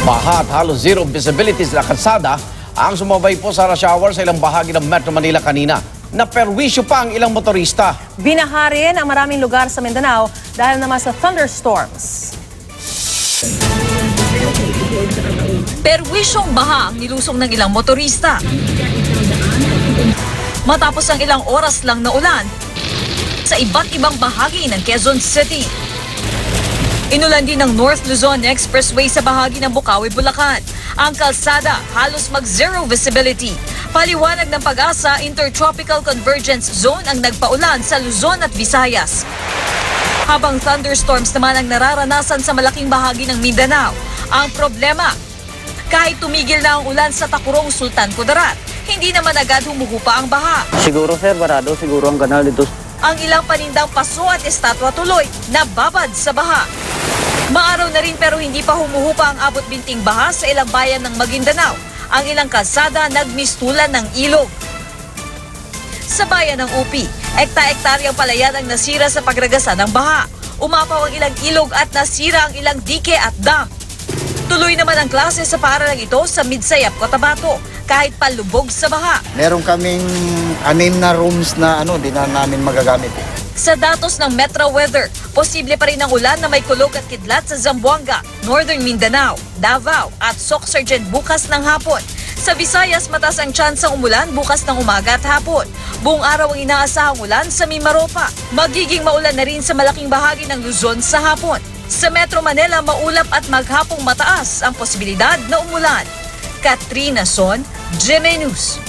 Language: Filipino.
Baha at halos zero visibility sa kalsada ang sumabay po sa rush hour sa ilang bahagi ng Metro Manila kanina. Naperwisyo pa ang ilang motorista. Binaha rin ang maraming lugar sa Mindanao dahil naman sa thunderstorms. Perwisyong baha ang nilusong ng ilang motorista. Matapos ang ilang oras lang na ulan sa iba't ibang bahagi ng Quezon City. Inulan din ng North Luzon Expressway sa bahagi ng Bukawi, Bulacan. Ang kalsada halos mag-zero visibility. Paliwanag ng Pag-asa, Intertropical Convergence Zone ang nagpaulan sa Luzon at Visayas. Habang thunderstorms naman ang nararanasan sa malaking bahagi ng Mindanao. Ang problema, kahit tumigil na ang ulan sa Takurong, Sultan Kudarat, hindi naman agad humuhupa ang baha. Siguro sir, barado siguro ang kanal dito. Ang ilang panindang paso at estatwa tuloy nababad sa baha. Maaraw na rin pero hindi pa humuhupa ang abot binting baha sa ilang bayan ng Maguindanao. Ang ilang kalsada nagmistulan ng ilog. Sa bayan ng UP, ekta-ektaryang palayan ang nasira sa pagragasa ng baha. Umapaw ang ilang ilog at nasira ang ilang dike at dam. Tuloy naman ang klase sa paaralang ito sa Midsayap, Cotabato, kahit palubog sa baha. Meron kaming 6 na rooms na di na namin magagamit. Sa datos ng Metro Weather, posible pa rin ang ulan na may kulog at kidlat sa Zamboanga, Northern Mindanao, Davao at Sorsogon bukas ng hapon. Sa Visayas, mataas ang tsansang umulan bukas ng umaga at hapon. Buong araw ang inaasahang ulan sa Mimaropa. Magiging maulan na rin sa malaking bahagi ng Luzon sa hapon. Sa Metro Manila, maulap at maghapong mataas ang posibilidad na umulan. Katrina Son, GMA News.